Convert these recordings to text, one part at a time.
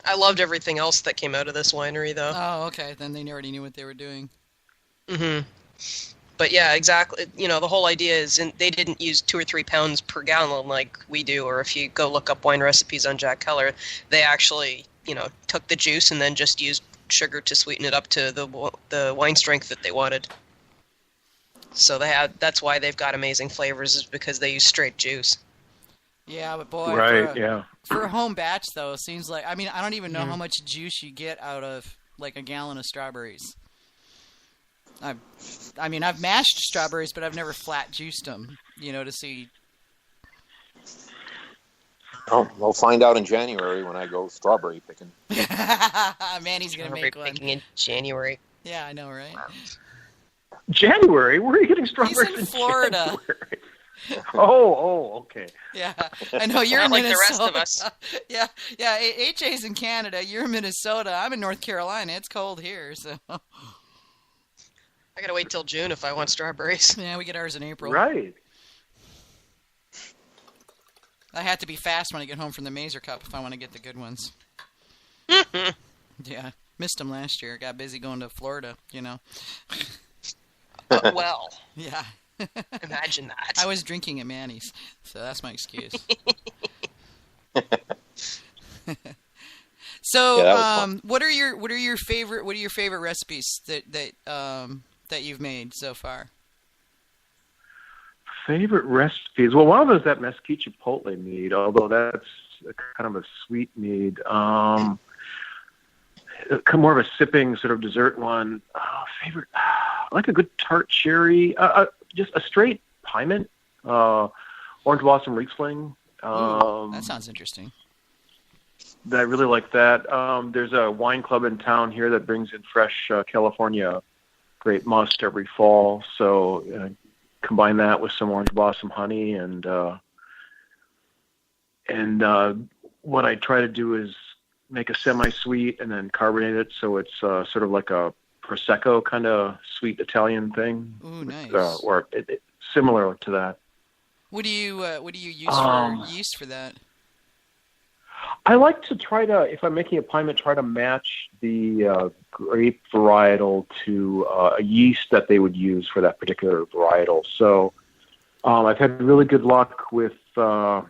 I loved everything else that came out of this winery, though. Oh, okay. Then they already knew what they were doing. Hmm But yeah, exactly. The whole idea is they didn't use 2 or 3 pounds per gallon like we do, or if you go look up wine recipes on Jack Keller, they actually, took the juice and then just used sugar to sweeten it up to the wine strength that they wanted. So that's why they've got amazing flavors, is because they use straight juice. Yeah, but boy, Right, yeah. for a home batch though, it seems like, I mean, I don't even know Mhm. how much juice you get out of like a gallon of strawberries. I've mashed strawberries, but I've never flat juiced them, to see. Oh, we'll find out in January when I go strawberry picking. Manny's gonna Strawberry make one. picking in January. Yeah, I know, right? January? Where are you getting strawberries He's in Florida. January? Oh, okay. Yeah, I know you're Not in like the Minnesota. rest of us. Yeah, yeah. HA's in Canada. You're in Minnesota. I'm in North Carolina. It's cold here, so I gotta wait till June if I want strawberries. yeah, we get ours in April. Right. I have to be fast when I get home from the Mazer Cup if I want to get the good ones. Yeah, missed them last year. Got busy going to Florida. Well, Yeah. imagine that. I was drinking at Manny's, so that's my excuse. So, Yeah, that was fun. what are your favorite recipes that you've made so far? Favorite recipes? Well, one of them is that mesquite chipotle mead, although that's kind of a sweet mead. More of a sipping sort of dessert one. Favorite? I like a good tart cherry. Just a straight Pyment. Orange Blossom Riesling. Ooh, that sounds interesting. I really like that. There's a wine club in town here that brings in fresh California Great Must every fall. So combine that with some orange blossom honey, and what I try to do is make a semi-sweet and then carbonate it, so it's sort of like a prosecco kind of sweet Italian thing. Ooh, nice. Or similar to that. What do you use for yeast for that? I like to if I'm making a Pyment, try to match the grape varietal to a yeast that they would use for that particular varietal. So I've had really good luck with, I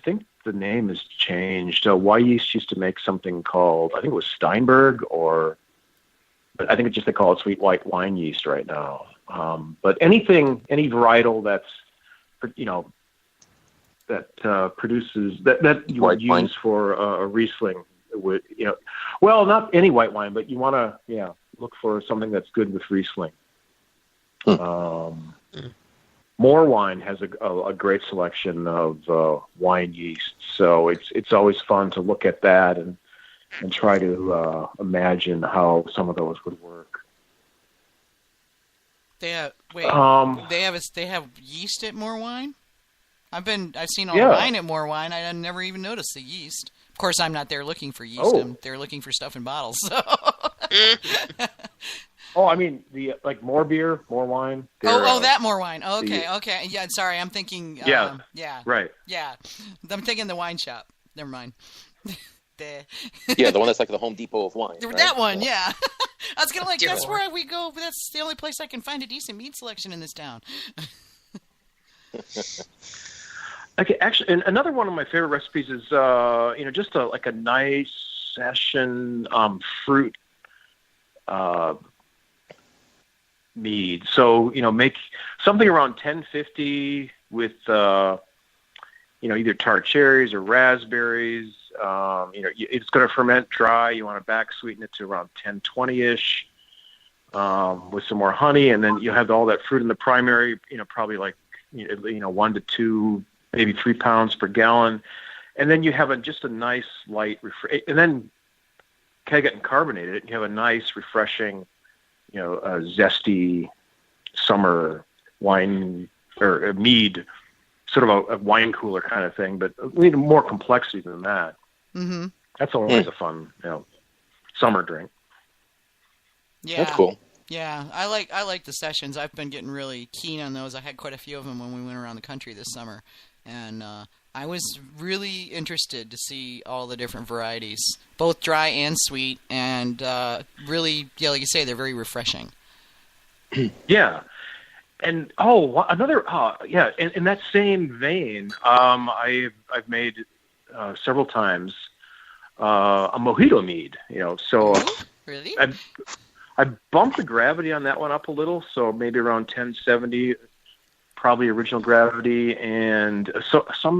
think the name has changed. Y Yeast used to make something called, I think it was Steinberg, but I think it's just they call it sweet white wine yeast right now. But any varietal that's, that produces that you White would use wine. for a Riesling would, well, not any white wine, but you want to look for something that's good with Riesling. More Wine has a great selection of wine yeast, so it's always fun to look at that and try to imagine how some of those would work. They have they have yeast at More Wine. I've seen all the wine at More Wine. I never even noticed the yeast. Of course, I'm not there looking for yeast. Oh. They're looking for stuff in bottles. So. I mean more beer, more wine. That More Wine. Okay. Yeah, sorry, I'm thinking. Yeah. Right. Yeah, I'm thinking the wine shop. Never mind. Yeah, the one that's like the Home Depot of wine. Right? That one, yeah. I was gonna Dear that's Lord. where we go. But that's the only place I can find a decent mead selection in this town. Okay, actually, and another one of my favorite recipes is, just like a nice session fruit mead. So, make something around 1050 with, either tart cherries or raspberries. It's going to ferment dry. You want to back sweeten it to around 1020-ish with some more honey, and then you have all that fruit in the primary. Probably like 1 to 2, maybe 3 pounds per gallon, and then you have just a nice light and then keg it and carbonate it. You have a nice, refreshing, zesty summer wine or mead, sort of a wine cooler kind of thing, but we need more complexity than that. Mm-hmm. That's always a fun, summer drink. Yeah, That's cool. Yeah, I like the sessions. I've been getting really keen on those. I had quite a few of them when we went around the country this summer, and I was really interested to see all the different varieties, both dry and sweet, and really, yeah, like you say, they're very refreshing. Yeah. And another in that same vein, I've made several times a mojito mead. So really, I bumped the gravity on that one up a little, so maybe around 1070, probably original gravity, and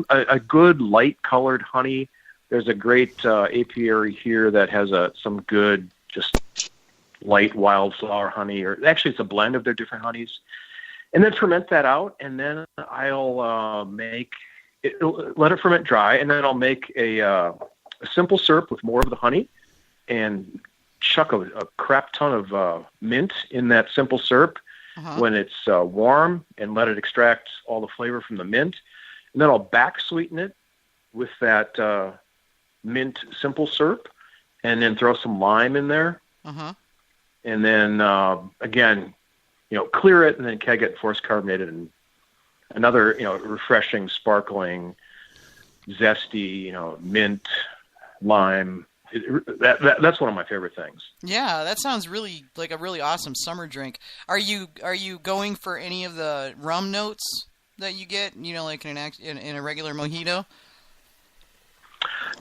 a good light colored honey. There's a great apiary here that has some good just light wildflower honey, or actually it's a blend of their different honeys. And then ferment that out, and then I'll let it ferment dry, and then I'll make a simple syrup with more of the honey, and chuck a crap ton of mint in that simple syrup when it's warm, and let it extract all the flavor from the mint. And then I'll back sweeten it with that mint simple syrup, and then throw some lime in there. And then again, clear it and then keg it, force carbonate it, and another, refreshing, sparkling, zesty, mint, lime. That's one of my favorite things. Yeah, that sounds really like a really awesome summer drink. Are you going for any of the rum notes that you get, like in a regular mojito?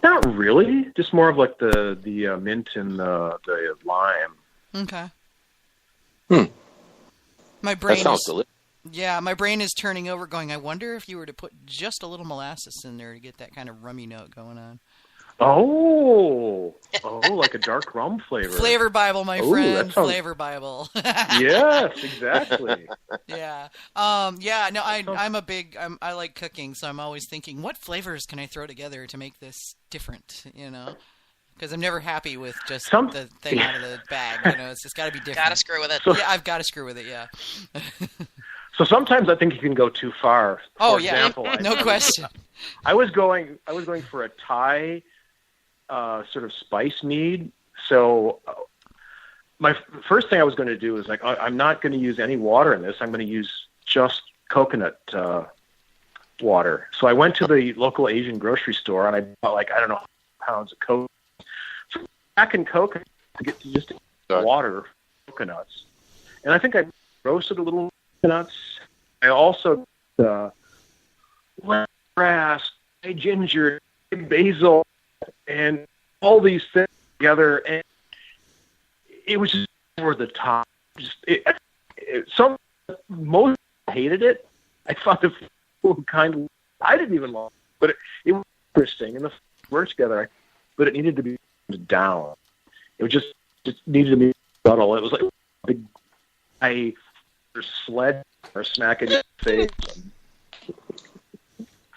Not really. Just more of like the mint and the lime. Okay. My brain sounds delicious. Yeah, my brain is turning over going, I wonder if you were to put just a little molasses in there to get that kind of rummy note going on. Oh, like a dark rum flavor. Flavor Bible, my friend. Flavor Bible. Yes, exactly. Yeah. No, I like cooking, so I'm always thinking, what flavors can I throw together to make this different, Because I'm never happy with just the thing out of the bag, It's just got to be different. Got to screw with it. Yeah, I've got to screw with it, yeah. So sometimes I think you can go too far. For example, no question. I was going for a Thai sort of spice mead. So my first thing I was going to do is I'm not going to use any water in this. I'm going to use just coconut water. So I went to the local Asian grocery store and I bought pounds of coconut. Back in coconut to get to just water coconuts. And I think I roasted a little coconuts. I also lemongrass, ginger, basil, and all these things together, and it was just over the top. Most hated it. I thought the food I didn't even love it, but it was interesting, and the worked together. But it needed to be down. It just needed to be subtle. It was like a big sled or smack in your face.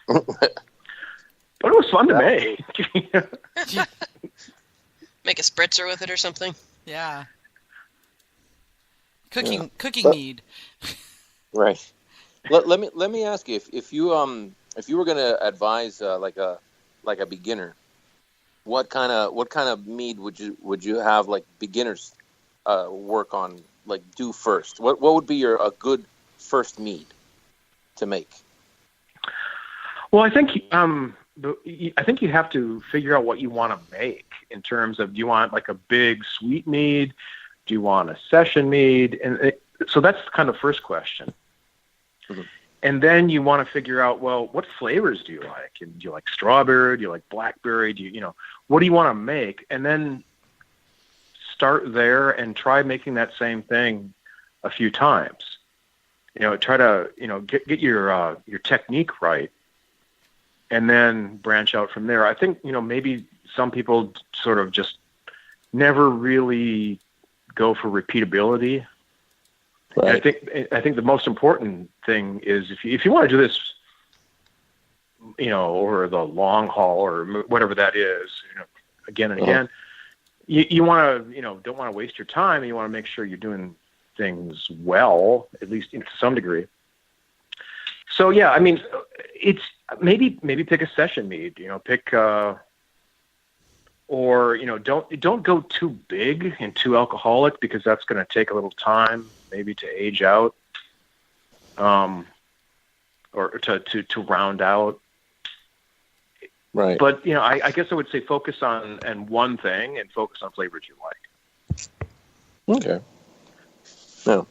But it was fun to make. Make a spritzer with it or something. Yeah. Cooking mead. Right. Let me ask you, if you were going to advise like a beginner, what kind of mead would you have like beginners work on, like do first? What would be a good first mead to make? Well, I think you have to figure out what you want to make in terms of, do you want like a big sweet mead? Do you want a session mead? So that's kind of the first question. Mm-hmm. And then you want to figure out, well, what flavors do you like? And do you like strawberry? Do you like blackberry? What do you want to make? And then start there and try making that same thing a few times. Try to, get your technique right, and then branch out from there. I think, maybe some people sort of just never really go for repeatability. Right. I think the most important thing is if you want to do this, over the long haul or whatever that is, again and again, you want to, don't want to waste your time. You want to make sure you're doing things well, at least to some degree. So yeah, I mean, it's maybe pick a session mead. Pick or don't go too big and too alcoholic, because that's going to take a little time maybe to age out, or to round out. Right. But I guess I would say focus on one thing and focus on flavors you like. Okay. No.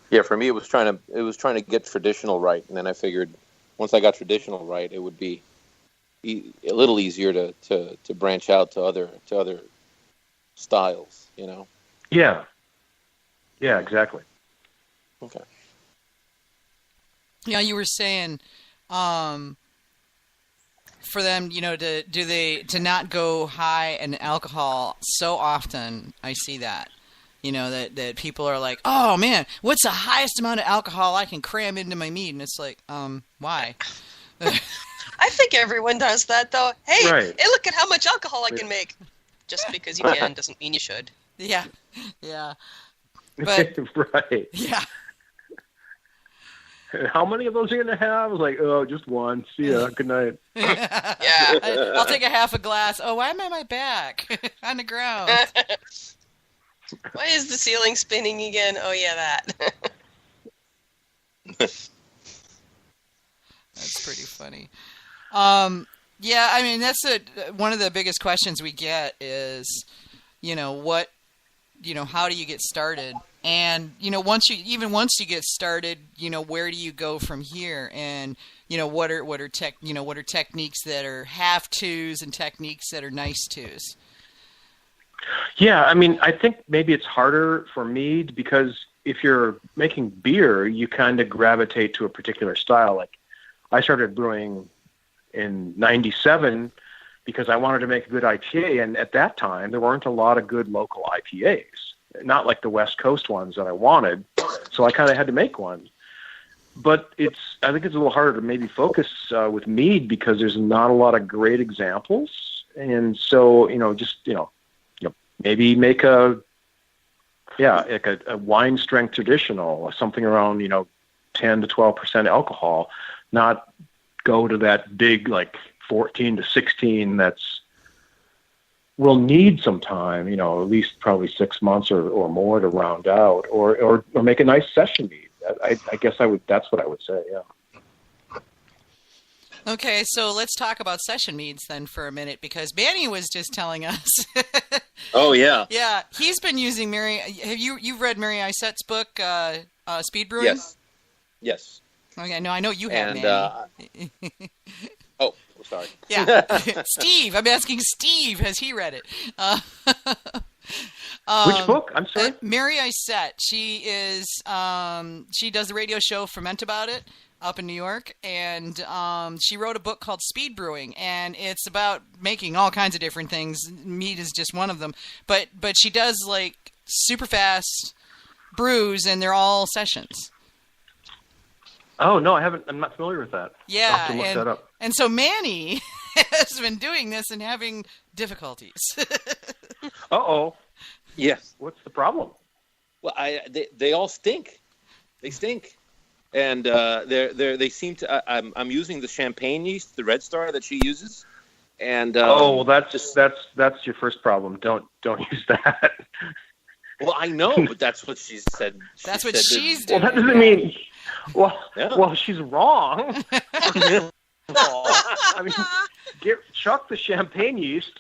Yeah, for me it was trying to get traditional right, and then I figured once I got traditional right, it would be a little easier to branch out to other styles, Yeah. Yeah, exactly. Okay. Yeah, you were saying for them, to not go high in alcohol so often. I see that. That people are like, oh man, what's the highest amount of alcohol I can cram into my mead? And it's like, why? I think everyone does that, though. Hey, right. Hey, look at how much alcohol I can make. Just because you can doesn't mean you should. Yeah. But, right. Yeah. How many of those are you going to have? I was like, just one. See ya. Good night. Yeah. I'll take a half a glass. Oh, why am I on my back? On the ground. Why is the ceiling spinning again? Oh, yeah, that. That's pretty funny. Yeah, I mean, that's one of the biggest questions we get is, how do you get started? And, once you get started, where do you go from here? And, what are techniques that are half twos and techniques that are nice twos? Yeah, I mean, I think maybe it's harder for mead because if you're making beer, you kind of gravitate to a particular style. Like I started brewing in 97 because I wanted to make a good IPA, and at that time there weren't a lot of good local IPAs, not like the West Coast ones that I wanted, so I kind of had to make one. But I think it's a little harder to maybe focus with mead because there's not a lot of great examples, and so maybe make a wine strength traditional, something around 10 to 12% alcohol, not go to that big 14 to 16 we'll need some time, at least probably 6 months or more to round out, or make a nice session mead. I guess that's what I would say. Yeah. Okay, so let's talk about session meads then for a minute, because Manny was just telling us. Oh yeah. Yeah, he's been using Mary. Have you've read Mary Isette's book, Speed Brewing? Yes. Okay, no, I know you have, and, Manny. Oh, sorry. Yeah, Steve. I'm asking Steve. Has he read it? Which book? I'm sorry. Mary Isette. She is. She does the radio show Ferment About It up in New York, and she wrote a book called Speed Brewing, and it's about making all kinds of different things. Mead is just one of them, but she does super fast brews, and they're all sessions. Oh no, I haven't. I'm not familiar with that. Yeah, I'll have to look that up. And so Manny has been doing this and having difficulties. Uh-oh. Yes. What's the problem? Well, they all stink. They stink. And they seem to. I'm using the champagne yeast, the Red Star that she uses, and that's your first problem. Don't use that. Well, I know, but that's what she said. That's what she's doing. Well, that doesn't mean. Well, she's wrong. I mean, chuck the champagne yeast.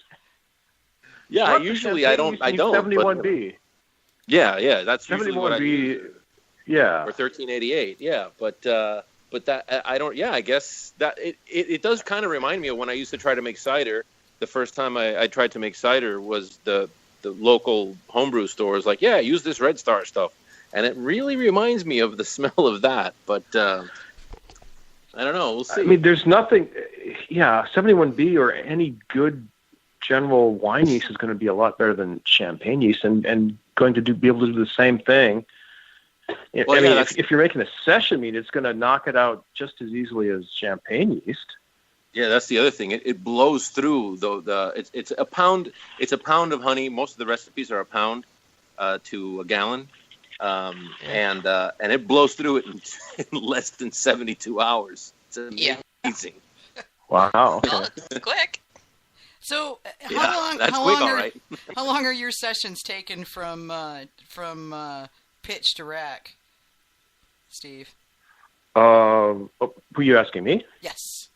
Yeah, usually I don't. 71B. Yeah, that's usually what I use. Yeah. Or 1388, yeah. But that I don't. Yeah, I guess that it does kind of remind me of when I used to try to make cider. The first time I tried to make cider was the local homebrew store was like, yeah, use this Red Star stuff, and it really reminds me of the smell of that. But I don't know. We'll see. I mean, there's nothing. Yeah, 71B or any good general wine yeast is going to be a lot better than champagne yeast, and going to be able to do the same thing. Well, I mean, if you're making a session mead, it's going to knock it out just as easily as champagne yeast. Yeah, that's the other thing. It blows through it's a pound. It's a pound of honey. Most of the recipes are a pound to a gallon, and it blows through it in less than 72 hours. It's amazing. Wow. Okay. It's quick. So how long are your sessions taken from pitch to rack, Steve? Were you asking me? Yes.